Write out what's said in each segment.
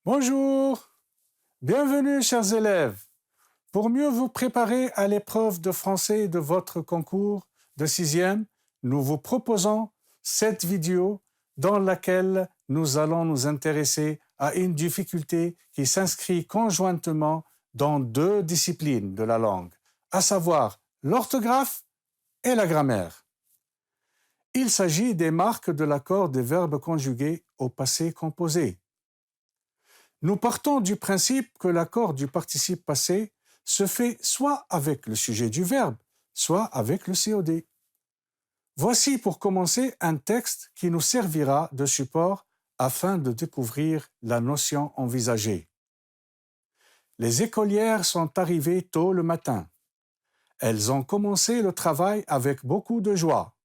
Bonjour, bienvenue chers élèves. Pour mieux vous préparer à l'épreuve de français de votre concours de sixième, nous vous proposons cette vidéo dans laquelle nous allons nous intéresser à une difficulté qui s'inscrit conjointement dans deux disciplines de la langue, à savoir l'orthographe et la grammaire. Il s'agit des marques de l'accord des verbes conjugués au passé composé. Nous partons du principe que l'accord du participe passé se fait soit avec le sujet du verbe, soit avec le COD. Voici pour commencer un texte qui nous servira de support afin de découvrir la notion envisagée. Les écolières sont arrivées tôt le matin. Elles ont commencé le travail avec beaucoup de joie.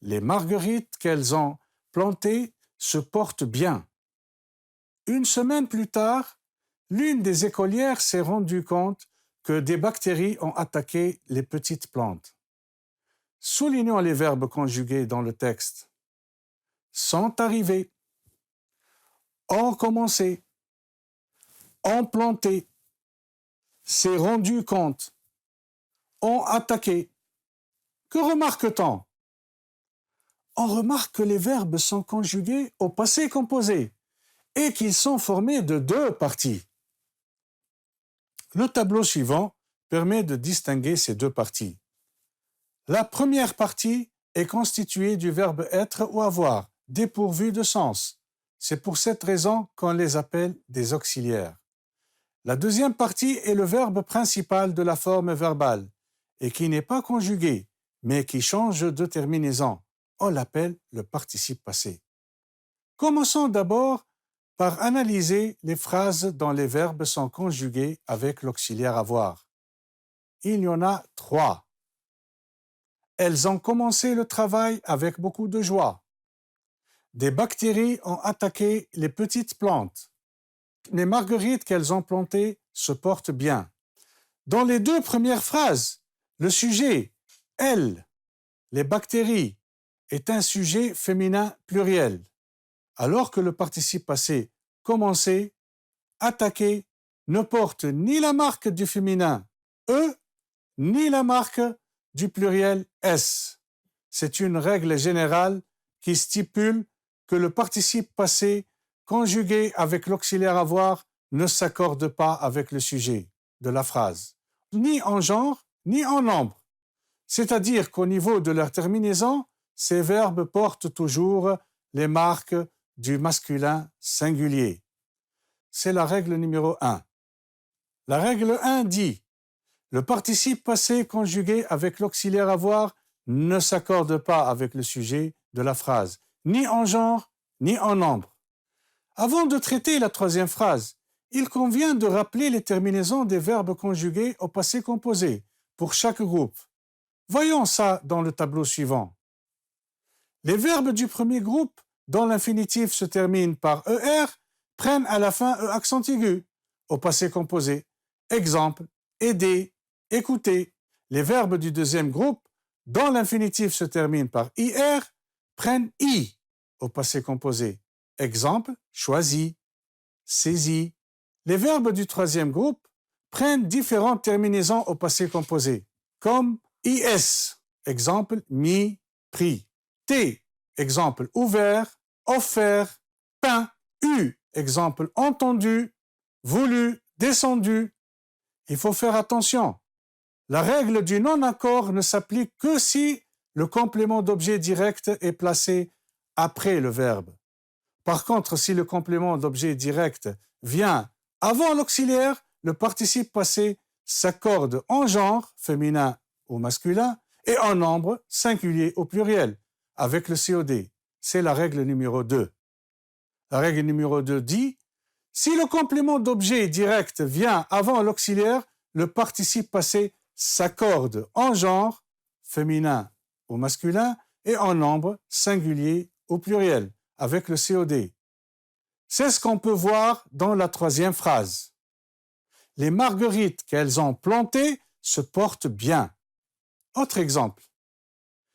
Les marguerites qu'elles ont plantées se portent bien. Une semaine plus tard, l'une des écolières s'est rendue compte que des bactéries ont attaqué les petites plantes. Soulignons les verbes conjugués dans le texte. Sont arrivés, ont commencé, ont planté, s'est rendu compte, ont attaqué. Que remarque-t-on? On remarque que les verbes sont conjugués au passé composé et qu'ils sont formés de deux parties. Le tableau suivant permet de distinguer ces deux parties. La première partie est constituée du verbe être ou avoir, dépourvu de sens. C'est pour cette raison qu'on les appelle des auxiliaires. La deuxième partie est le verbe principal de la forme verbale et qui n'est pas conjugué, mais qui change de terminaison. On l'appelle le participe passé. Commençons d'abord par analyser les phrases dont les verbes sont conjugués avec l'auxiliaire avoir. Il y en a 3. Elles ont commencé le travail avec beaucoup de joie. Des bactéries ont attaqué les petites plantes. Les marguerites qu'elles ont plantées se portent bien. Dans les deux premières phrases, le sujet « elles », les bactéries, est un sujet féminin pluriel, alors que le participe passé « commencer », « attaquer » ne porte ni la marque du féminin « e » ni la marque du pluriel « s ». C'est une règle générale qui stipule que le participe passé conjugué avec l'auxiliaire avoir ne s'accorde pas avec le sujet de la phrase, ni en genre, ni en nombre. C'est-à-dire qu'au niveau de leur terminaison, ces verbes portent toujours les marques du masculin singulier. C'est la règle numéro 1. La règle 1 dit « Le participe passé conjugué avec l'auxiliaire avoir ne s'accorde pas avec le sujet de la phrase, ni en genre, ni en nombre. » Avant de traiter la troisième phrase, il convient de rappeler les terminaisons des verbes conjugués au passé composé pour chaque groupe. Voyons ça dans le tableau suivant. Les verbes du premier groupe, dont l'infinitif se termine par « er », prennent à la fin « e » accent aigu au passé composé. Exemple, aider, écouter. Les verbes du deuxième groupe, dont l'infinitif se termine par « ir », prennent « i » au passé composé. Exemple, choisi, saisi. Les verbes du troisième groupe prennent différentes terminaisons au passé composé, comme is, exemple, mis, pris. T, exemple, ouvert, offert, peint, eu, exemple, entendu, voulu, descendu. Il faut faire attention. La règle du non-accord ne s'applique que si le complément d'objet direct est placé après le verbe. Par contre, si le complément d'objet direct vient avant l'auxiliaire, le participe passé s'accorde en genre, féminin ou masculin, et en nombre, singulier au pluriel, avec le COD. C'est la règle numéro 2. La règle numéro 2 dit « Si le complément d'objet direct vient avant l'auxiliaire, le participe passé s'accorde en genre, féminin ou masculin, et en nombre, singulier ou pluriel, avec le COD. » C'est ce qu'on peut voir dans la troisième phrase. Les marguerites qu'elles ont plantées se portent bien. Autre exemple.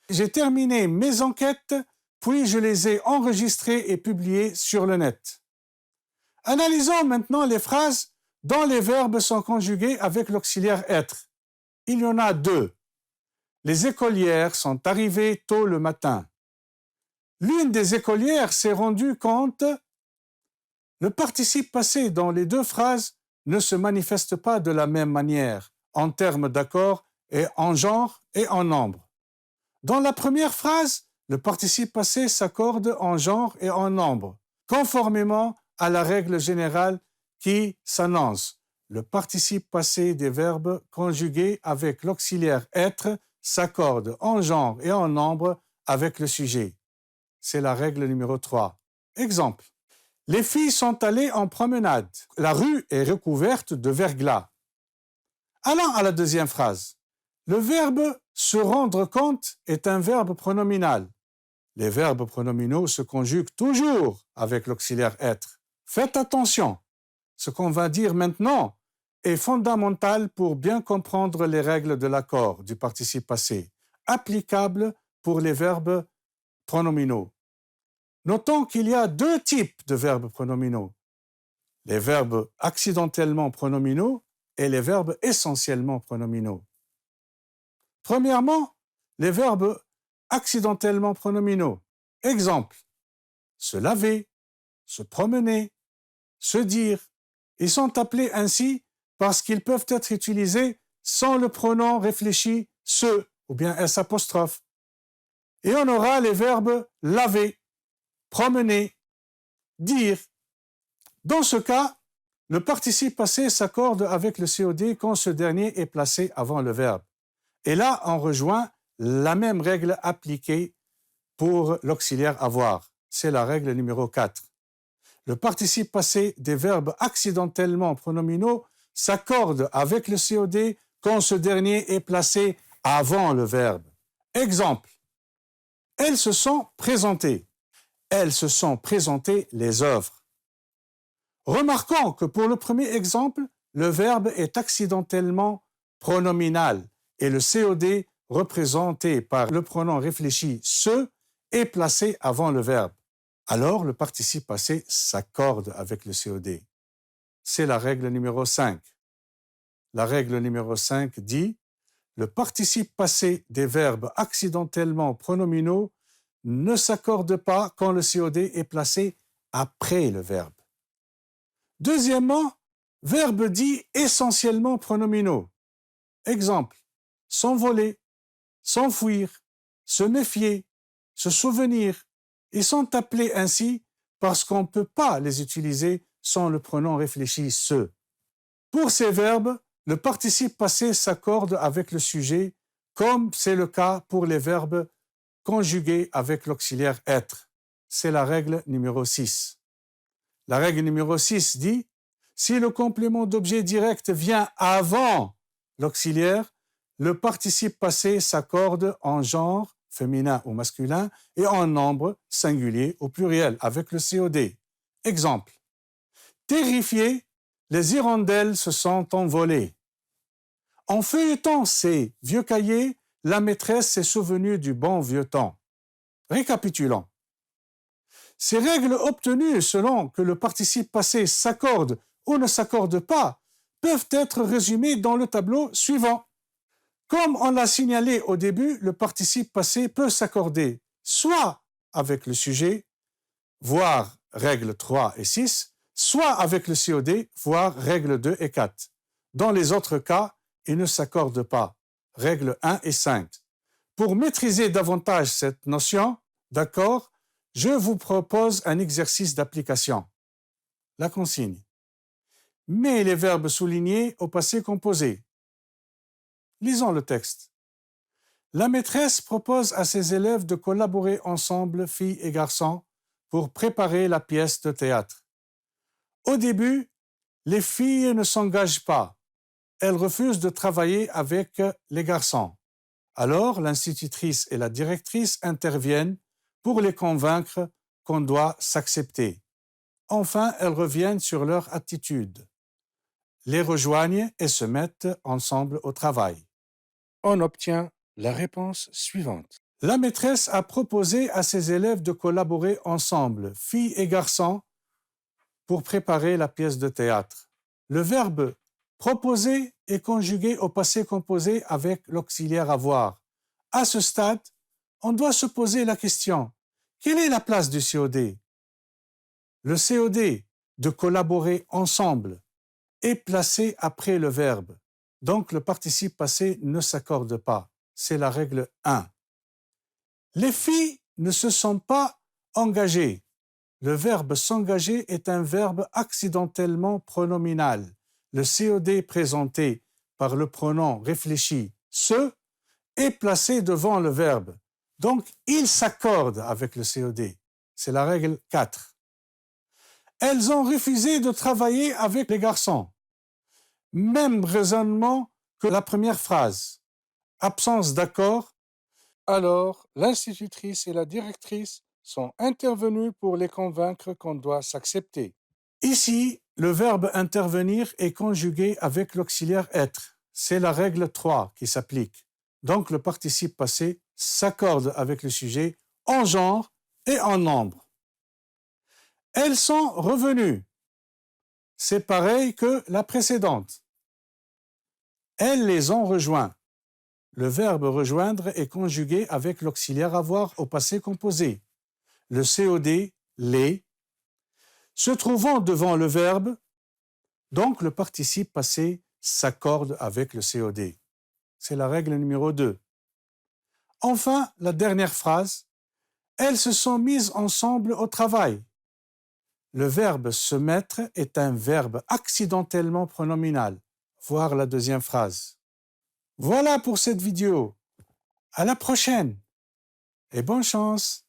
J'ai terminé mes enquêtes, puis je les ai enregistrées et publiées sur le net. Analysons maintenant les phrases dont les verbes sont conjugués avec l'auxiliaire être. Il y en a deux. Les écolières sont arrivées tôt le matin. L'une des écolières s'est rendue compte. Le participe passé dans les deux phrases ne se manifeste pas de la même manière en termes d'accord et en genre et en nombre. Dans la première phrase, le participe passé s'accorde en genre et en nombre, conformément à la règle générale qui s'annonce. Le participe passé des verbes conjugués avec l'auxiliaire être s'accorde en genre et en nombre avec le sujet. C'est la règle numéro 3. Exemple. Les filles sont allées en promenade. La rue est recouverte de verglas. Allons à la deuxième phrase. Le verbe « se rendre compte » est un verbe pronominal. Les verbes pronominaux se conjuguent toujours avec l'auxiliaire être. Faites attention. Ce qu'on va dire maintenant est fondamental pour bien comprendre les règles de l'accord du participe passé, applicables pour les verbes pronominaux. Notons qu'il y a deux types de verbes pronominaux. Les verbes accidentellement pronominaux et les verbes essentiellement pronominaux. Premièrement, les verbes accidentellement pronominaux. Exemple, se laver, se promener, se dire. Ils sont appelés ainsi parce qu'ils peuvent être utilisés sans le pronom réfléchi se ou bien s'. Et on aura les verbes laver, promener, dire. Dans ce cas, le participe passé s'accorde avec le COD quand ce dernier est placé avant le verbe. Et là, on rejoint la même règle appliquée pour l'auxiliaire avoir. C'est la règle numéro 4. Le participe passé des verbes accidentellement pronominaux s'accorde avec le COD quand ce dernier est placé avant le verbe. Exemple. Elles se sont présentées. Elles se sont présentées les œuvres. Remarquons que pour le premier exemple, le verbe est accidentellement pronominal et le COD représenté par le pronom réfléchi « se » est placé avant le verbe. Alors, le participe passé s'accorde avec le COD. C'est la règle numéro 5. La règle numéro 5 dit « Le participe passé des verbes accidentellement pronominaux ne s'accorde pas quand le COD est placé après le verbe. » Deuxièmement, verbe dit essentiellement pronominaux. Exemple, s'envoler, s'enfuir, se méfier, se souvenir. Ils sont appelés ainsi parce qu'on ne peut pas les utiliser sans le pronom réfléchi « se ». Pour ces verbes, le participe passé s'accorde avec le sujet, comme c'est le cas pour les verbes conjugués avec l'auxiliaire « être ». C'est la règle numéro 6. La règle numéro 6 dit « Si le complément d'objet direct vient avant l'auxiliaire, le participe passé s'accorde en genre, féminin ou masculin, et en nombre, singulier ou pluriel, avec le COD. » Exemple. Terrifiés, les hirondelles se sont envolées. En feuilletant ces vieux cahiers, la maîtresse s'est souvenue du bon vieux temps. Récapitulons. Ces règles obtenues selon que le participe passé s'accorde ou ne s'accorde pas peuvent être résumées dans le tableau suivant. Comme on l'a signalé au début, le participe passé peut s'accorder soit avec le sujet, voire règles 3 et 6, soit avec le COD, voire règles 2 et 4. Dans les autres cas, il ne s'accorde pas, règles 1 et 5. Pour maîtriser davantage cette notion d'accord, je vous propose un exercice d'application. La consigne. Mets les verbes soulignés au passé composé. Lisons le texte. La maîtresse propose à ses élèves de collaborer ensemble, filles et garçons, pour préparer la pièce de théâtre. Au début, les filles ne s'engagent pas. Elles refusent de travailler avec les garçons. Alors, l'institutrice et la directrice interviennent pour les convaincre qu'on doit s'accepter. Enfin, elles reviennent sur leur attitude, les rejoignent et se mettent ensemble au travail. On obtient la réponse suivante. La maîtresse a proposé à ses élèves de collaborer ensemble, filles et garçons, pour préparer la pièce de théâtre. Le verbe proposer est conjugué au passé composé avec l'auxiliaire avoir. À ce stade, on doit se poser la question: quelle est la place du COD? Le COD, de collaborer ensemble, est placé après le verbe. Donc le participe passé ne s'accorde pas. C'est la règle 1. Les filles ne se sont pas engagées. Le verbe s'engager est un verbe accidentellement pronominal. Le COD présenté par le pronom réfléchi se est placé devant le verbe. Donc, il s'accorde avec le COD. C'est la règle 4. Elles ont refusé de travailler avec les garçons. Même raisonnement que la première phrase. Absence d'accord. Alors, l'institutrice et la directrice sont intervenues pour les convaincre qu'on doit s'accepter. Ici, le verbe intervenir est conjugué avec l'auxiliaire être. C'est la règle 3 qui s'applique. Donc, le participe passé s'accorde avec le sujet en genre et en nombre. Elles sont revenues. C'est pareil que la précédente. Elles les ont rejoints. Le verbe rejoindre est conjugué avec l'auxiliaire avoir au passé composé. Le COD, les, se trouvant devant le verbe, donc le participe passé s'accorde avec le COD. C'est la règle numéro 2. Enfin, la dernière phrase, elles se sont mises ensemble au travail. Le verbe se mettre est un verbe accidentellement pronominal. Voir la deuxième phrase. Voilà pour cette vidéo. À la prochaine et bonne chance.